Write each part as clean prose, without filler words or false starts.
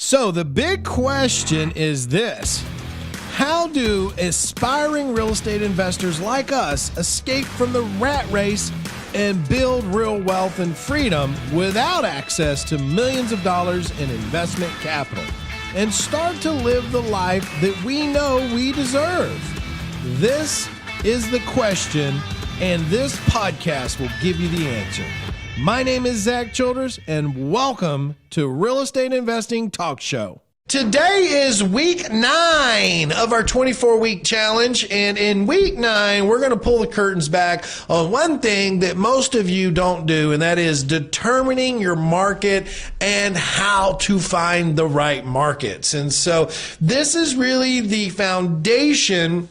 So the big question is this: how do aspiring real estate investors like us escape from the rat race and build real wealth and freedom without access to millions of dollars in investment capital and start to live the life that we know we deserve? This is the question, and this podcast will give you the answer. My name is Zack Childress, and welcome to Real Estate Investing Talk Show. Today is week 9 of our 24-week challenge, and in week 9, we're going to pull the curtains back on one thing that most of you don't do, and that is determining your market and how to find the right markets. And so this is really the foundation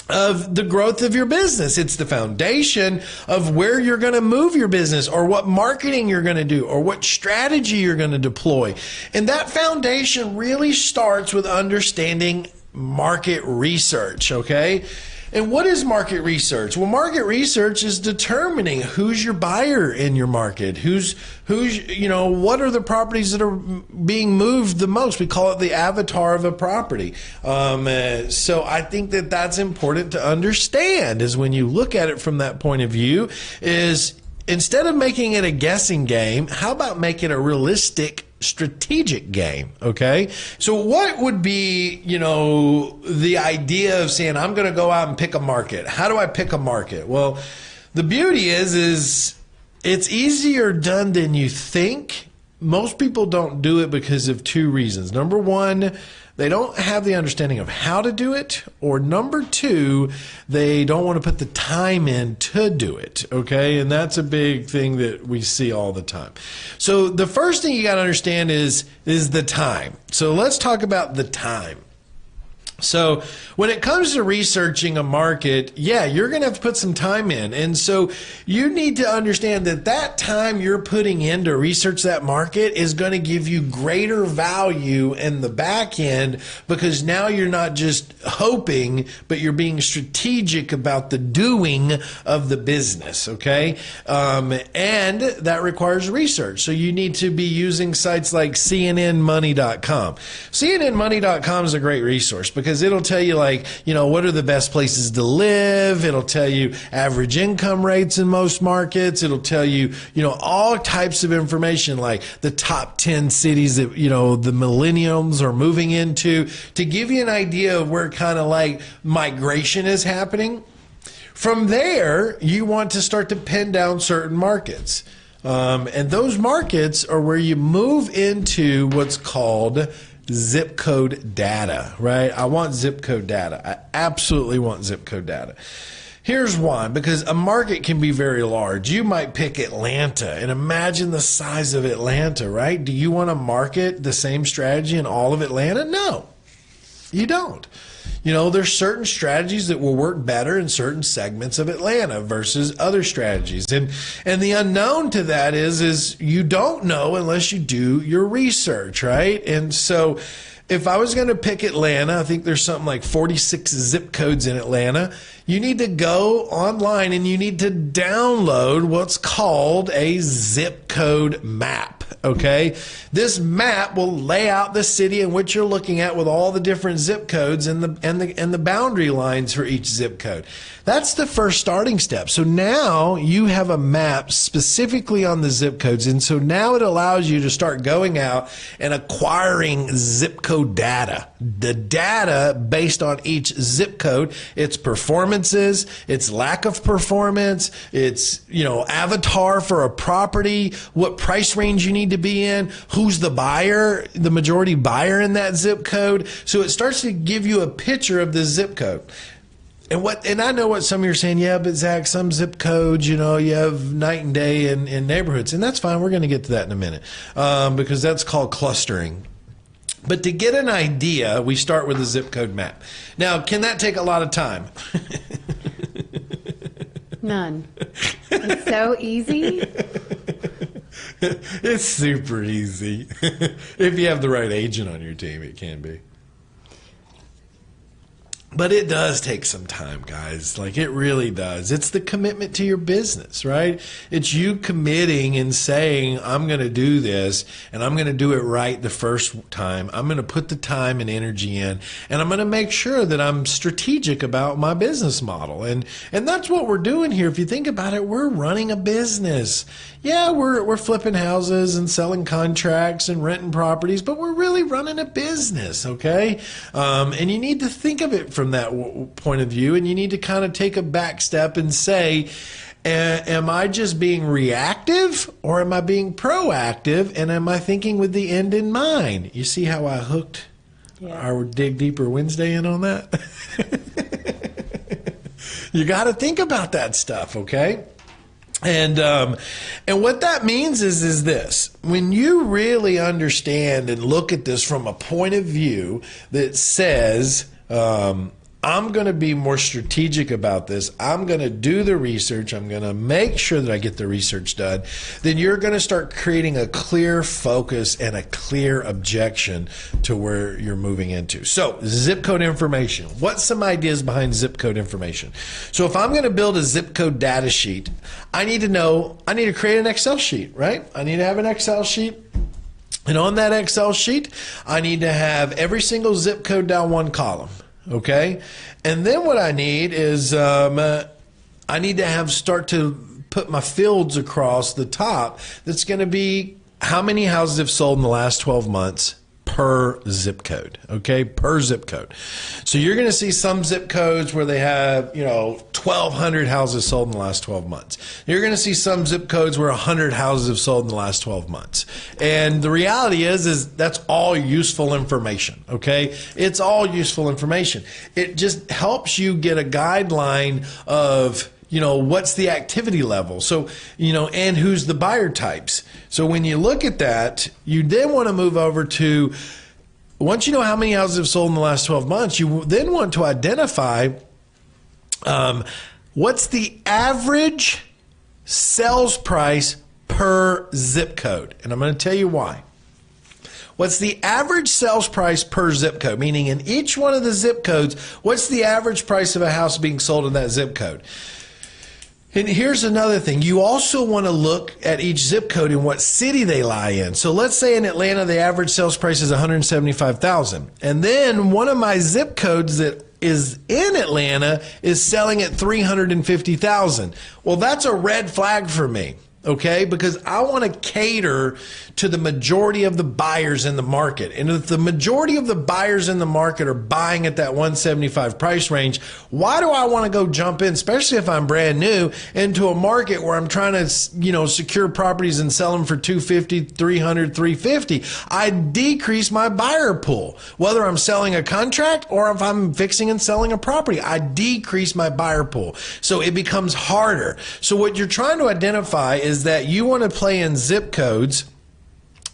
of the growth of your business. It's the foundation of where you're going to move your business, or what marketing you're going to do, or what strategy you're going to deploy. And that foundation really starts with understanding market research, okay? And what is market research? Well, market research is determining who's your buyer in your market, what are the properties that are being moved the most. We call it the avatar of a property. So I think that that's important to understand, is when you look at it from that point of view, is instead of making it a guessing game, how about making it a realistic strategic game? Okay. So what would be, the idea of saying, I'm going to go out and pick a market? How do I pick a market? Well, the beauty is it's easier done than you think. Most people don't do it because of two reasons. Number one, they don't have the understanding of how to do it, or number two, they don't want to put the time in to do it, okay? And that's a big thing that we see all the time. So the first thing you got to understand is the time. So let's talk about the time. So when it comes to researching a market, you're going to have to put some time in. And so you need to understand that time you're putting in to research that market is going to give you greater value in the back end, because now you're not just hoping, but you're being strategic about the doing of the business, okay? And that requires research. So you need to be using sites like cnnmoney.com. cnnmoney.com is a great resource, because it'll tell you what are the best places to live. It'll tell you average income rates in most markets. It'll tell you, all types of information, like the top 10 cities that, the millennials are moving into, to give you an idea of where kind of like migration is happening. From there, you want to start to pin down certain markets. And those markets are where you move into what's called zip code data, right? I want zip code data. I absolutely want zip code data. Here's why: because a market can be very large. You might pick Atlanta, and imagine the size of Atlanta, right? Do you want to market the same strategy in all of Atlanta? No, you don't. There's certain strategies that will work better in certain segments of Atlanta versus other strategies. And the unknown to that is you don't know unless you do your research, right? And so if I was going to pick Atlanta, I think there's something like 46 zip codes in Atlanta. You need to go online and you need to download what's called a zip code map, okay? This map will lay out the city in which you're looking at, with all the different zip codes and the boundary lines for each zip code. That's the first starting step. So now you have a map specifically on the zip codes, and so now it allows you to start going out and acquiring zip code data. The data based on each zip code, its performances, its lack of performance, its avatar for a property, what price range you need to be in, who's the buyer, the majority buyer in that zip code. So it starts to give you a picture of the zip code. And I know what some of you are saying, but Zack, some zip codes, you have night and day in neighborhoods, and that's fine. We're going to get to that in a minute, because that's called clustering. But to get an idea, we start with a zip code map. Now, can that take a lot of time? None. It's so easy. It's super easy. If you have the right agent on your team, it can be. But it does take some time, guys. Like, it really does. It's the commitment to your business, right? It's you committing and saying, I'm going to do this, and I'm going to do it right the first time. I'm going to put the time and energy in, and I'm going to make sure that I'm strategic about my business model. And that's what we're doing here. If you think about it, we're running a business. Yeah, we're flipping houses and selling contracts and renting properties, but we're really running a business, okay? And you need to think of it from that point of view, and you need to kind of take a back step and say, am I just being reactive, or am I being proactive, and am I thinking with the end in mind? You see how I hooked our Dig Deeper Wednesday in on that? You got to think about that stuff, okay? And what that means is this: when you really understand and look at this from a point of view that says, I'm going to be more strategic about this, I'm going to do the research, I'm going to make sure that I get the research done, then you're going to start creating a clear focus and a clear objection to where you're moving into. So, zip code information. What's some ideas behind zip code information? So if I'm going to build a zip code data sheet, I need to create an Excel sheet, right? I need to have an Excel sheet. And on that Excel sheet, I need to have every single zip code down one column. Okay, and then what I need is I need to start to put my fields across the top. That's going to be how many houses have sold in the last 12 months per zip code. Okay, per zip code. So you're going to see some zip codes where they have 1,200 houses sold in the last 12 months. You're going to see some zip codes where 100 houses have sold in the last 12 months. And the reality is that's all useful information, okay? It's all useful information. It just helps you get a guideline of, what's the activity level? So, and who's the buyer types? So when you look at that, you then want to move over to, once you know how many houses have sold in the last 12 months, you then want to identify what's the average sales price per zip code. And I'm going to tell you why. What's the average sales price per zip code? Meaning in each one of the zip codes, what's the average price of a house being sold in that zip code? And here's another thing. You also want to look at each zip code and what city they lie in. So let's say in Atlanta, the average sales price is $175,000. And then one of my zip codes that is in Atlanta is selling at $350,000. Well, that's a red flag for me. Okay, because I want to cater to the majority of the buyers in the market. And if the majority of the buyers in the market are buying at that 175 price range, why do I want to go jump in, especially if I'm brand new, into a market where I'm trying to, secure properties and sell them for 250, 300, 350? I decrease my buyer pool. Whether I'm selling a contract or if I'm fixing and selling a property, I decrease my buyer pool. So it becomes harder. So what you're trying to identify is that you want to play in zip codes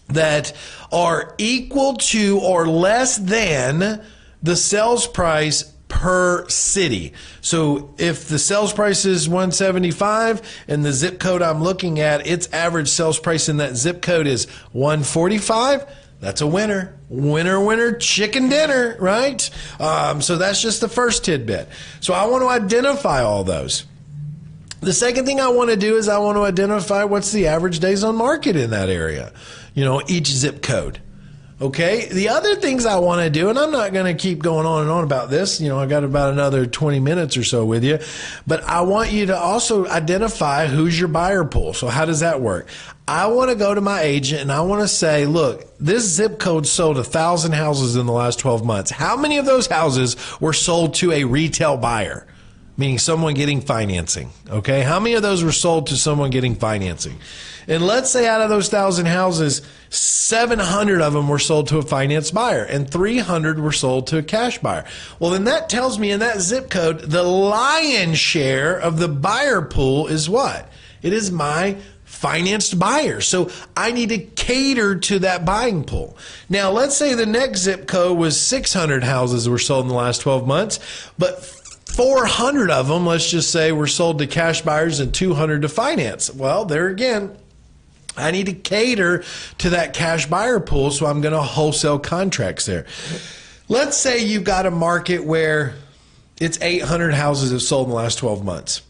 that are equal to or less than the sales price per city. So if the sales price is 175 and the zip code I'm looking at, its average sales price in that zip code is 145, that's a winner. Winner, winner, chicken dinner, right? So that's just the first tidbit. So I want to identify all those. The second thing I want to do is I want to identify what's the average days on market in that area, each zip code. Okay. The other things I want to do, and I'm not going to keep going on and on about this, I got about another 20 minutes or so with you, but I want you to also identify who's your buyer pool. So how does that work? I want to go to my agent and I want to say, look, this zip code sold 1,000 houses in the last 12 months. How many of those houses were sold to a retail buyer? Meaning someone getting financing, okay? How many of those were sold to someone getting financing? And let's say out of those 1,000 houses, 700 of them were sold to a finance buyer and 300 were sold to a cash buyer. Well, then that tells me in that zip code, the lion's share of the buyer pool is what? It is my financed buyers. So I need to cater to that buying pool. Now, let's say the next zip code was 600 houses were sold in the last 12 months, but 400 of them, let's just say, were sold to cash buyers and 200 to finance. Well, there again, I need to cater to that cash buyer pool, so I'm going to wholesale contracts there. Let's say you've got a market where it's 800 houses have sold in the last 12 months.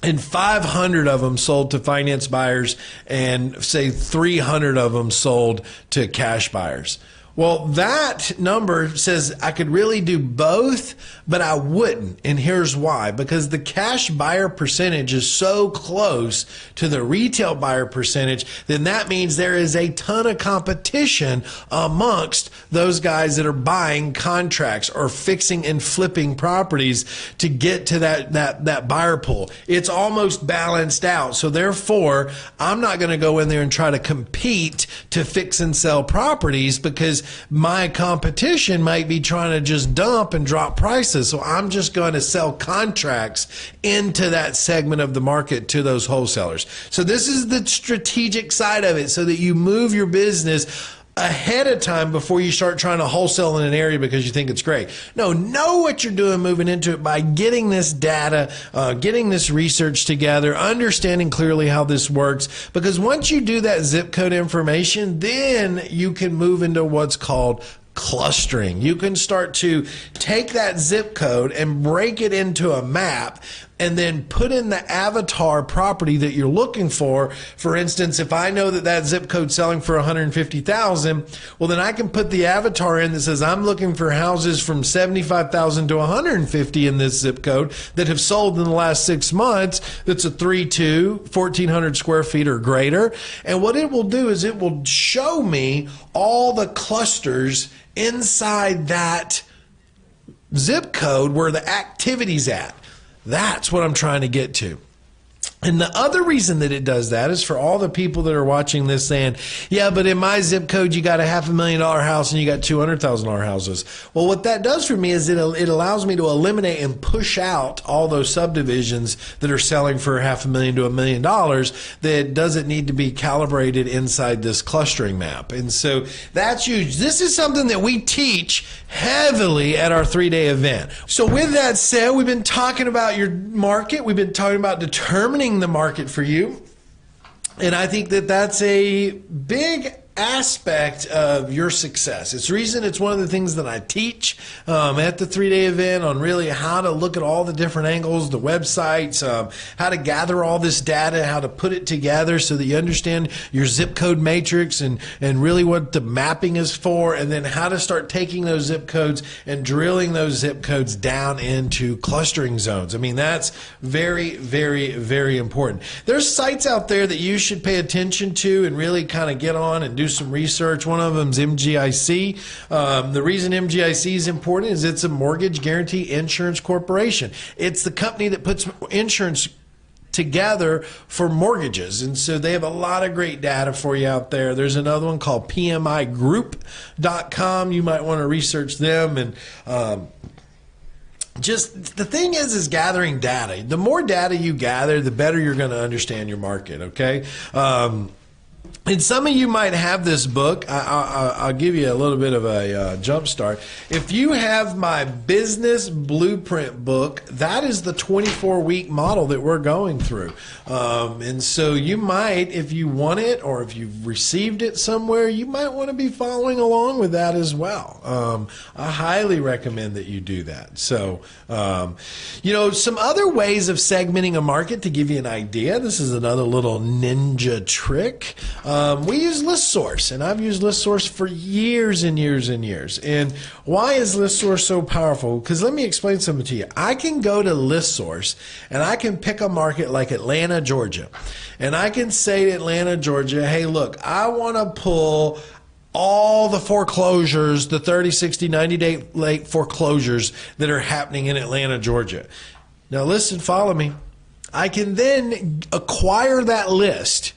And 500 of them sold to finance buyers, and say 300 of them sold to cash buyers. Well, that number says I could really do both, but I wouldn't. And here's why. Because the cash buyer percentage is so close to the retail buyer percentage, then that means there is a ton of competition amongst those guys that are buying contracts or fixing and flipping properties to get to that buyer pool. It's almost balanced out. So therefore, I'm not going to go in there and try to compete to fix and sell properties, because my competition might be trying to just dump and drop prices. So I'm just going to sell contracts into that segment of the market to those wholesalers. So this is the strategic side of it, so that you move your business ahead of time before you start trying to wholesale in an area because you think it's great. No, know what you're doing moving into it by getting this data, getting this research together, understanding clearly how this works. Because once you do that zip code information, then you can move into what's called clustering. You can start to take that zip code and break it into a map, and then put in the avatar property that you're looking for. For instance, if I know that that zip code's selling for 150,000, well, then I can put the avatar in that says I'm looking for houses from 75,000 to 150 in this zip code that have sold in the last 6 months. That's a 3.2, 1,400 square feet or greater. And what it will do is it will show me all the clusters inside that zip code where the activity's at. That's what I'm trying to get to. And the other reason that it does that is for all the people that are watching this saying, yeah, but in my zip code, you got a $500,000 house and you got $200,000 houses. Well, what that does for me is it allows me to eliminate and push out all those subdivisions that are selling for $500,000 to $1 million that doesn't need to be calibrated inside this clustering map. And so that's huge. This is something that we teach heavily at our 3-day event. So with that said, we've been talking about your market. We've been talking about determining the market for you. And I think that that's a big aspect of your success. It's one of the things that I teach at the 3-day event on really how to look at all the different angles, the websites, how to gather all this data, how to put it together so that you understand your zip code matrix and really what the mapping is for, and then how to start taking those zip codes and drilling those zip codes down into clustering zones. I mean, that's very, very, very important. There's sites out there that you should pay attention to and really kind of get on and do some research. One of them is MGIC. The reason MGIC is important is it's a mortgage guarantee insurance corporation. It's the company that puts insurance together for mortgages. And so they have a lot of great data for you out there. There's another one called PMIgroup.com. You might want to research them. And just the thing is gathering data. The more data you gather, the better you're going to understand your market. Okay. And some of you might have this book. I'll give you a little bit of a jump start. If you have my business blueprint book, that is the 24-week model that we're going through. And so you might, if you want it or if you've received it somewhere, you might want to be following along with that as well. I highly recommend that you do that. So, some other ways of segmenting a market to give you an idea. This is another little ninja trick. We use ListSource, and I've used ListSource for years and years and years. And why is ListSource so powerful? Because let me explain something to you. I can go to ListSource, and I can pick a market like Atlanta, Georgia. And I can say to Atlanta, Georgia, hey, look, I want to pull all the foreclosures, the 30, 60, 90-day late foreclosures that are happening in Atlanta, Georgia. Now listen, follow me. I can then acquire that list.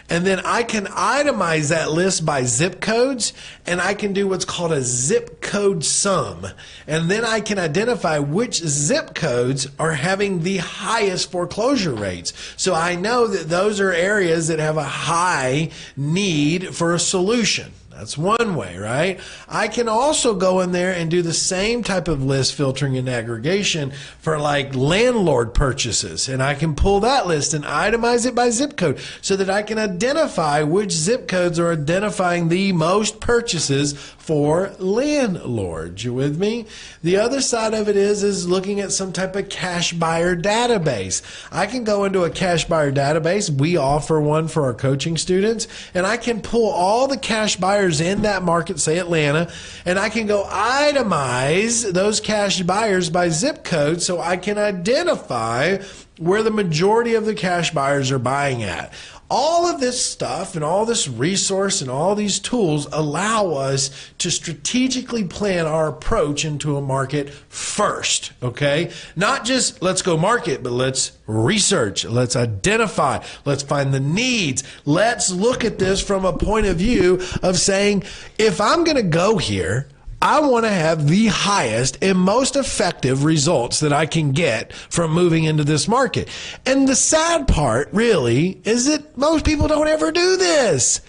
And then I can itemize that list by zip codes, and I can do what's called a zip code sum. And then I can identify which zip codes are having the highest foreclosure rates. So I know that those are areas that have a high need for a solution. That's one way, right? I can also go in there and do the same type of list filtering and aggregation for like landlord purchases. And I can pull that list and itemize it by zip code so that I can identify which zip codes are identifying the most purchases for landlords. You with me? The other side of it is looking at some type of cash buyer database. I can go into a cash buyer database. We offer one for our coaching students, and I can pull all the cash buyers in that market, say Atlanta, and I can go itemize those cash buyers by zip code so I can identify where the majority of the cash buyers are buying at. All of this stuff and all this resource and all these tools allow us to strategically plan our approach into a market first, okay? Not just let's go market, but let's research, let's identify, let's find the needs. Let's look at this from a point of view of saying, if I'm going to go here, I want to have the highest and most effective results that I can get from moving into this market. And the sad part really is that most people don't ever do this.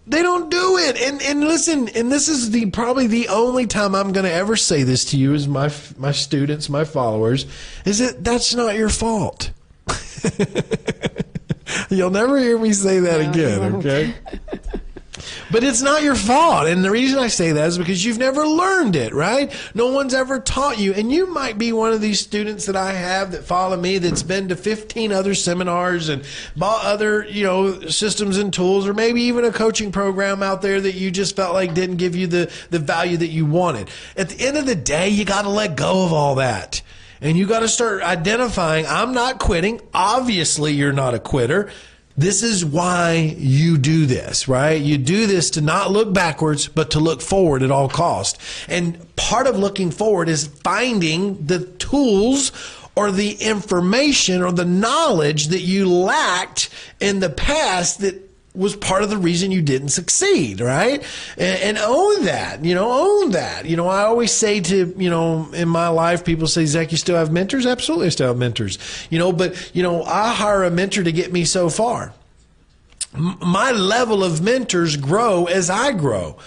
They don't do it. And listen, and this is probably the only time I'm going to ever say this to you as my students, my followers, is that that's not your fault. You'll never hear me say that again, okay? But it's not your fault. And the reason I say that is because you've never learned it, right? No one's ever taught you. And you might be one of these students that I have that follow me that's been to 15 other seminars and bought other, systems and tools, or maybe even a coaching program out there that you just felt like didn't give you the value that you wanted. At the end of the day, you got to let go of all that. And you got to start identifying, I'm not quitting. Obviously, you're not a quitter. This is why you do this, right? You do this to not look backwards, but to look forward at all costs. And part of looking forward is finding the tools or the information or the knowledge that you lacked in the past that was part of the reason you didn't succeed, right? And own that, own that. I always say to, in my life, people say, Zack, you still have mentors? Absolutely, I still have mentors. But I hire a mentor to get me so far. My level of mentors grow as I grow.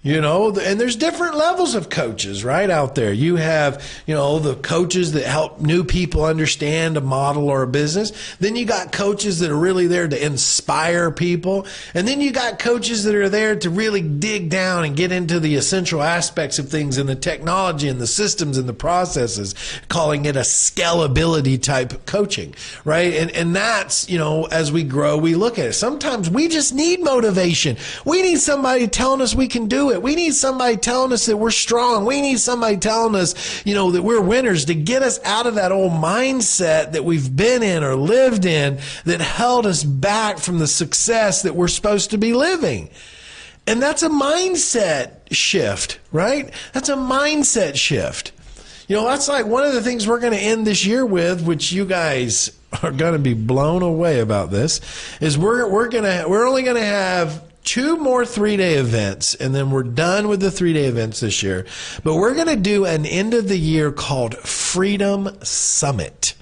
And there's different levels of coaches, right, out there. You have, the coaches that help new people understand a model or a business. Then you got coaches that are really there to inspire people. And then you got coaches that are there to really dig down and get into the essential aspects of things and the technology and the systems and the processes, calling it a scalability type coaching, right? And that's, as we grow, we look at it. Sometimes we just need motivation. We need somebody telling us we can do it. We need somebody telling us that we're strong. We need somebody telling us, that we're winners, to get us out of that old mindset that we've been in or lived in that held us back from the success that we're supposed to be living. And that's a mindset shift, right? That's a mindset shift. That's like one of the things we're going to end this year with, which you guys are going to be blown away about this, is we're only going to have 2 more 3-day events, and then we're done with the 3-day events this year. But we're going to do an end of the year called Freedom Summit.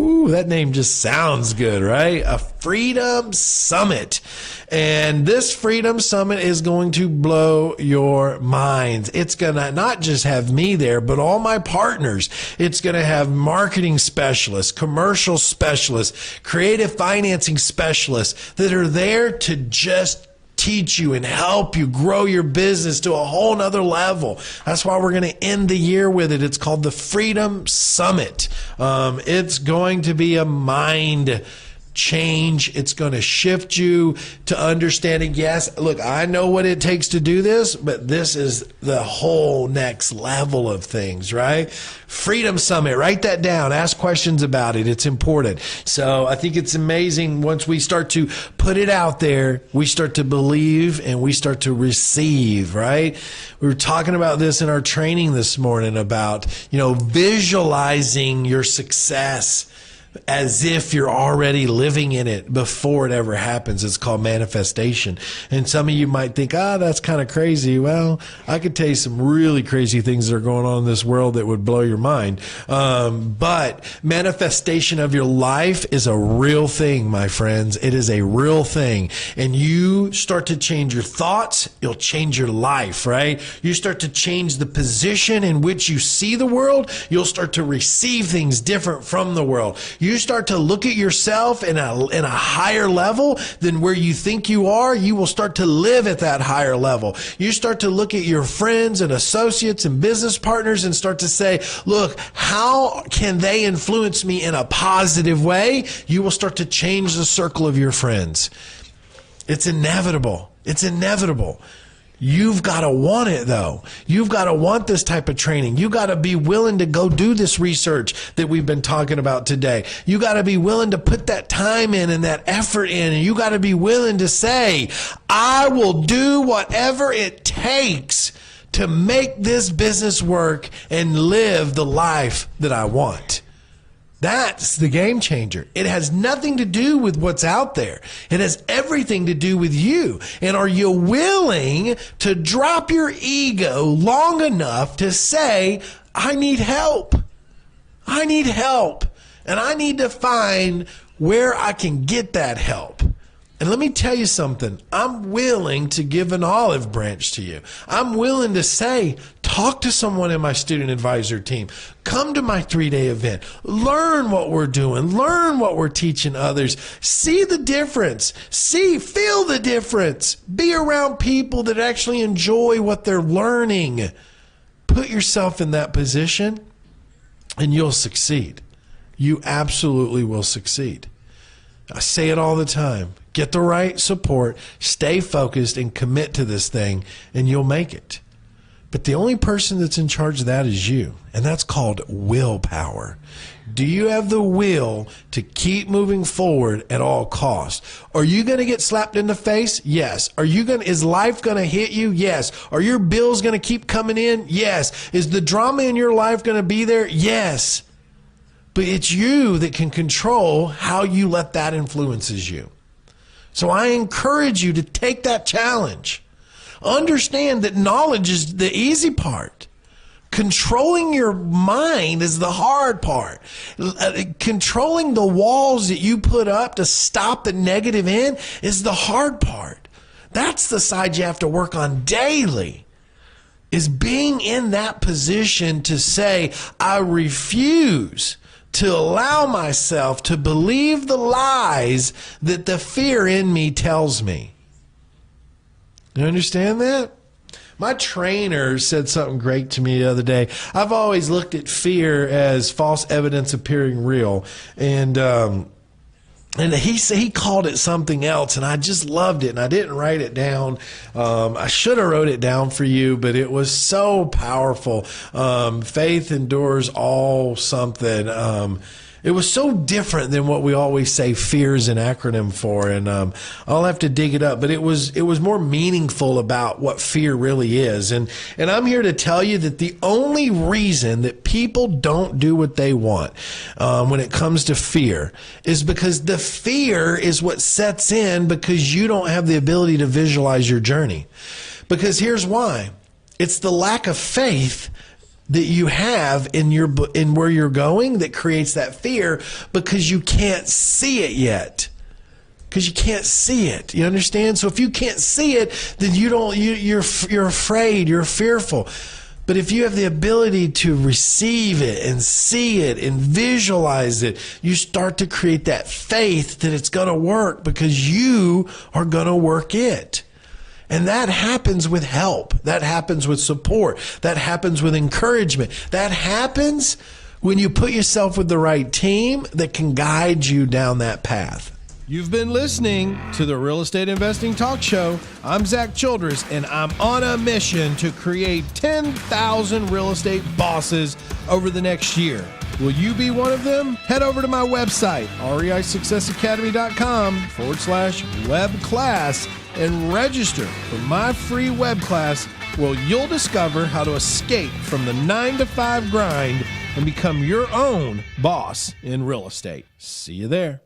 Ooh, that name just sounds good, right? A Freedom Summit. And this Freedom Summit is going to blow your minds. It's going to not just have me there, but all my partners. It's going to have marketing specialists, commercial specialists, creative financing specialists that are there to just teach you and help you grow your business to a whole nother level. That's why we're going to end the year with it. It's called the Freedom Summit. It's going to be a mind change. It's going to shift you to understanding, yes, look, I know what it takes to do this, but this is the whole next level of things, right? Freedom Summit, write that down. Ask questions about it. It's important. So I think it's amazing once we start to put it out there, we start to believe and we start to receive, right? We were talking about this in our training this morning about, visualizing your success as if you're already living in it before it ever happens. It's called manifestation. And some of you might think, that's kind of crazy. Well, I could tell you some really crazy things that are going on in this world that would blow your mind. But manifestation of your life is a real thing, my friends. It is a real thing. And you start to change your thoughts, you'll change your life, right? You start to change the position in which you see the world, you'll start to receive things different from the world. You start to look at yourself in a higher level than where you think you are. You will start to live at that higher level. You start to look at your friends and associates and business partners and start to say, look, how can they influence me in a positive way? You will start to change the circle of your friends. It's inevitable. It's inevitable. You've got to want it, though. You've got to want this type of training. You got to be willing to go do this research that we've been talking about today. You got to be willing to put that time in and that effort in. And you got to be willing to say, I will do whatever it takes to make this business work and live the life that I want. That's the game changer. It has nothing to do with what's out there. It has everything to do with you. And are you willing to drop your ego long enough to say, I need help. I need help. And I need to find where I can get that help. And let me tell you something. I'm willing to give an olive branch to you. I'm willing to say, talk to someone in my student advisor team. Come to my 3-day event. Learn what we're doing. Learn what we're teaching others. See the difference. Feel the difference. Be around people that actually enjoy what they're learning. Put yourself in that position and you'll succeed. You absolutely will succeed. I say it all the time. Get the right support, stay focused, and commit to this thing, and you'll make it. But the only person that's in charge of that is you, and that's called willpower. Do you have the will to keep moving forward at all costs? Are you going to get slapped in the face? Yes. Is life going to hit you? Yes. Are your bills going to keep coming in? Yes. Is the drama in your life going to be there? Yes. But it's you that can control how you let that influences you. So I encourage you to take that challenge. Understand that knowledge is the easy part. Controlling your mind is the hard part. Controlling the walls that you put up to stop the negative in is the hard part. That's the side you have to work on daily. Is being in that position to say, I refuse to allow myself to believe the lies that the fear in me tells me. You understand that? My trainer said something great to me the other day. I've always looked at fear as false evidence appearing real. And he called it something else, and I just loved it, and I didn't write it down. I should have wrote it down for you, but it was so powerful. Faith endures all something. It was so different than what we always say fear is an acronym for, and I'll have to dig it up. But it was more meaningful about what fear really is. And I'm here to tell you that the only reason that people don't do what they want when it comes to fear is because the fear is what sets in because you don't have the ability to visualize your journey. Because here's why. It's the lack of faith that you have in where you're going that creates that fear because you can't see it yet. Because you can't see it. You understand? So if you can't see it, then you're afraid, you're fearful. But if you have the ability to receive it and see it and visualize it, you start to create that faith that it's going to work because you are going to work it. And that happens with help. That happens with support. That happens with encouragement. That happens when you put yourself with the right team that can guide you down that path. You've been listening to the Real Estate Investing Talk Show. I'm Zack Childress, and I'm on a mission to create 10,000 real estate bosses over the next year. Will you be one of them? Head over to my website, reisuccessacademy.com/web class, and register for my free web class where you'll discover how to escape from the 9-to-5 grind and become your own boss in real estate. See you there.